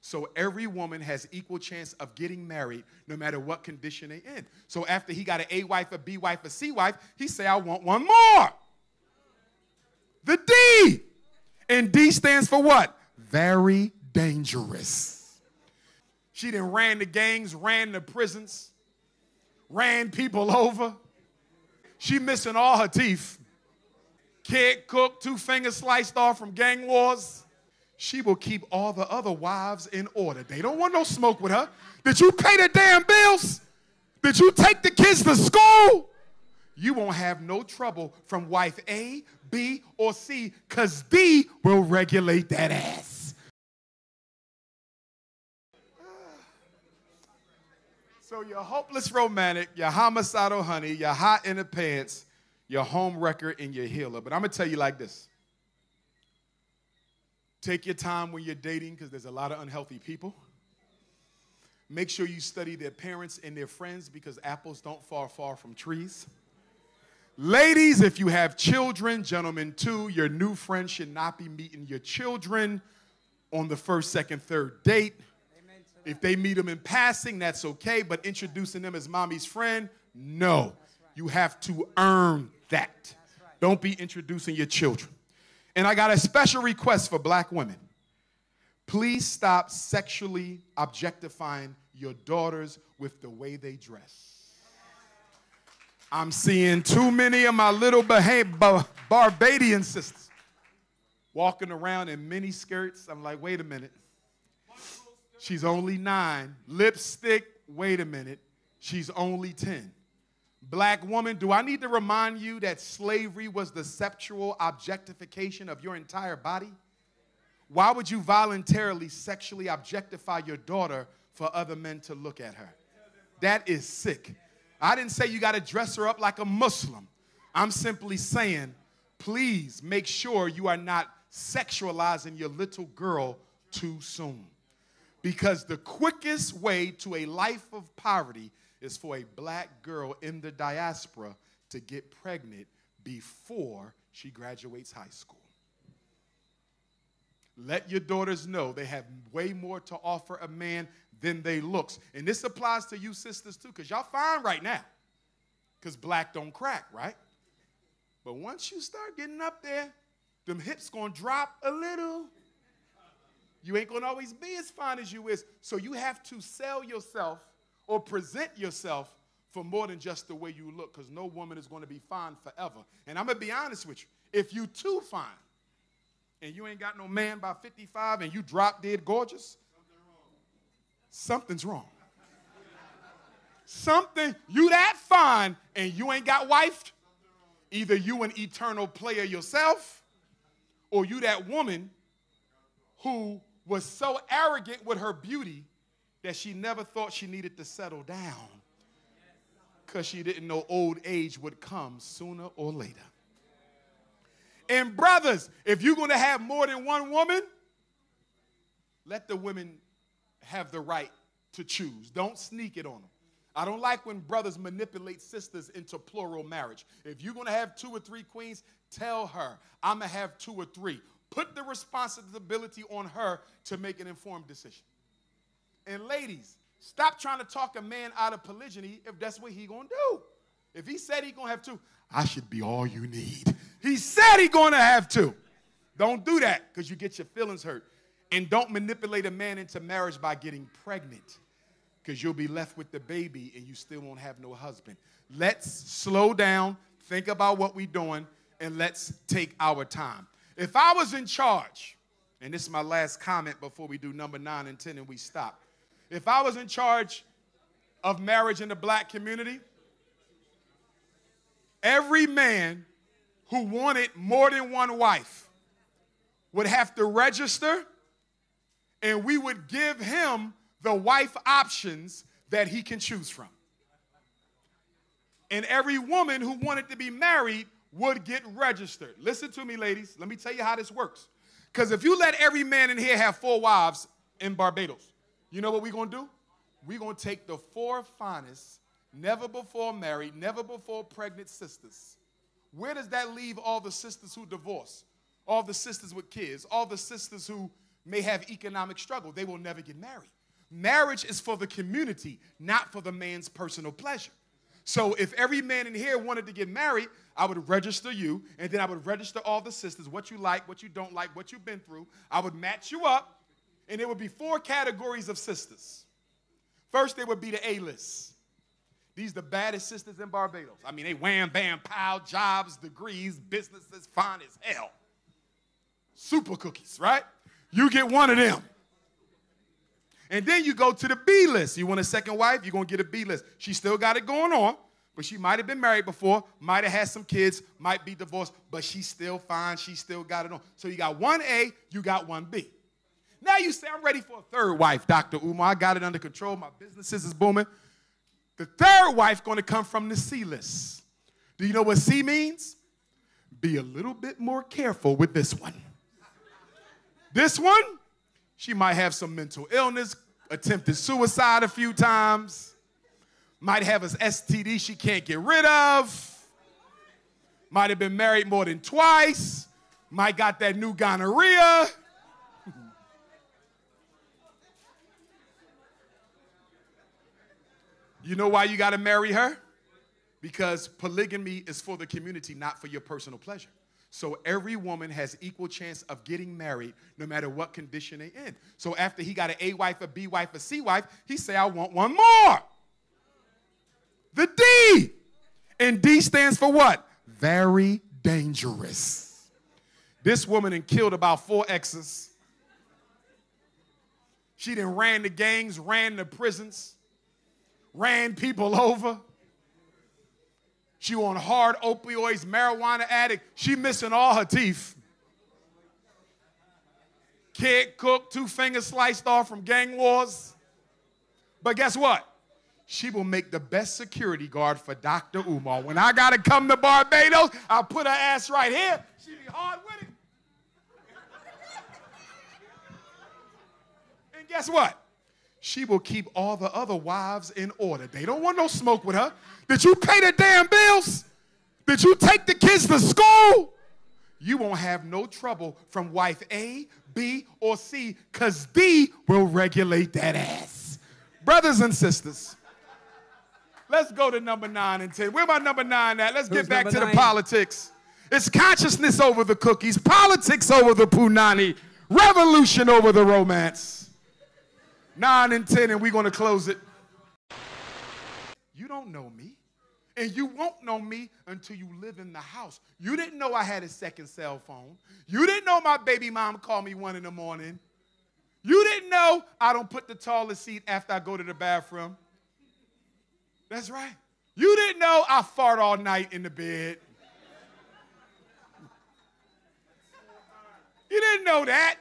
So every woman has equal chance of getting married no matter what condition they're in. So after he got an A wife, a B wife, a C wife, he say, I want one more. The D. And D stands for what? Very dangerous. She done ran the gangs, ran the prisons, ran people over. She missing all her teeth. Can't cook, 2 fingers sliced off from gang wars. She will keep all the other wives in order. They don't want no smoke with her. Did you pay the damn bills? Did you take the kids to school? You won't have no trouble from wife A, B, or C, because D will regulate that ass. So you're hopeless romantic, you're homicidal honey, you're hot in the pants, you're home wrecker, and you're healer. But I'm going to tell you like this. Take your time when you're dating because there's a lot of unhealthy people. Make sure you study their parents and their friends because apples don't fall far from trees. Ladies, if you have children, gentlemen too, your new friend should not be meeting your children on the first, second, third date. If they meet them in passing, that's okay, but introducing them as mommy's friend, no. You have to earn that. Don't be introducing your children. And I got a special request for black women. Please stop sexually objectifying your daughters with the way they dress. I'm seeing too many of my little Barbadian sisters walking around in mini skirts. I'm like, wait a minute. She's only 9. Lipstick, wait a minute. She's only 10. Black woman, do I need to remind you that slavery was the sexual objectification of your entire body? Why would you voluntarily sexually objectify your daughter for other men to look at her? That is sick. I didn't say you got to dress her up like a Muslim. I'm simply saying, please make sure you are not sexualizing your little girl too soon. Because the quickest way to a life of poverty is for a black girl in the diaspora to get pregnant before she graduates high school. Let your daughters know they have way more to offer a man than they looks. And this applies to you sisters too, because y'all fine right now. Because black don't crack, right? But once you start getting up there, them hips gonna drop a little. You ain't gonna always be as fine as you is. So you have to sell yourself or present yourself for more than just the way you look, because no woman is going to be fine forever. And I'm going to be honest with you. If you too fine and you ain't got no man by 55 and you drop dead gorgeous, something's wrong. You that fine and you ain't got wifed, either you an eternal player yourself or you that woman who was so arrogant with her beauty that she never thought she needed to settle down because she didn't know old age would come sooner or later. And brothers, if you're going to have more than one woman, let the women have the right to choose. Don't sneak it on them. I don't like when brothers manipulate sisters into plural marriage. If you're going to have 2 or 3 queens, tell her, I'm going to have 2 or 3. Put the responsibility on her to make an informed decision. And ladies, stop trying to talk a man out of polygyny if that's what he gonna do. If he said he gonna have 2, I should be all you need. He said he gonna have 2. Don't do that because you get your feelings hurt. And don't manipulate a man into marriage by getting pregnant because you'll be left with the baby and you still won't have no husband. Let's slow down, think about what we're doing, and let's take our time. If I was in charge, and this is my last comment before we do number 9 and 10 and we stop. If I was in charge of marriage in the black community, every man who wanted more than one wife would have to register, and we would give him the wife options that he can choose from. And every woman who wanted to be married would get registered. Listen to me, ladies. Let me tell you how this works. Because if you let every man in here have 4 wives in Barbados, you know what we're going to do? We're going to take the 4 finest, never before married, never before pregnant sisters. Where does that leave all the sisters who divorce? All the sisters with kids, all the sisters who may have economic struggle. They will never get married. Marriage is for the community, not for the man's personal pleasure. So if every man in here wanted to get married, I would register you, and then I would register all the sisters, what you like, what you don't like, what you've been through. I would match you up, and there would be 4 categories of sisters. First, there would be the A-list. These are the baddest sisters in Barbados. I mean, they wham, bam, pow, jobs, degrees, businesses, fine as hell. Super cookies, right? You get one of them. And then you go to the B list. You want a second wife, you're going to get a B list. She still got it going on, but she might have been married before, might have had some kids, might be divorced, but she's still fine. She still got it on. So you got one A, you got one B. Now you say, I'm ready for a third wife, Dr. Umar. I got it under control. My businesses is booming. The third wife going to come from the C list. Do you know what C means? Be a little bit more careful with this one. This one, she might have some mental illness, attempted suicide a few times, might have an STD she can't get rid of, might have been married more than twice, might got that new gonorrhea. You know why you got to marry her? Because polygamy is for the community, not for your personal pleasure. So every woman has equal chance of getting married no matter what condition they're in. So after he got an A wife, a B wife, a C wife, he say, I want one more. The D. And D stands for what? Very dangerous. This woman done killed about 4 exes. She done ran the gangs, ran the prisons, ran people over. She on hard opioids, marijuana addict. She missing all her teeth. Can't cook, 2 fingers sliced off from gang wars. But guess what? She will make the best security guard for Dr. Umar. When I got to come to Barbados, I'll put her ass right here. She be hard with it. And guess what? She will keep all the other wives in order. They don't want no smoke with her. Did you pay the damn bills? Did you take the kids to school? You won't have no trouble from wife A, B, or C, because D will regulate that ass. Brothers and sisters, let's go to number 9 and 10. Where my number 9 at? Let's get back to the politics. It's consciousness over the cookies, politics over the punani, revolution over the romance. 9 and 10, and we're going to close it. You don't know me, and you won't know me until you live in the house. You didn't know I had a second cell phone. You didn't know my baby mom called me 1 in the morning. You didn't know I don't put the tallest seat after I go to the bathroom. That's right. You didn't know I fart all night in the bed. You didn't know that.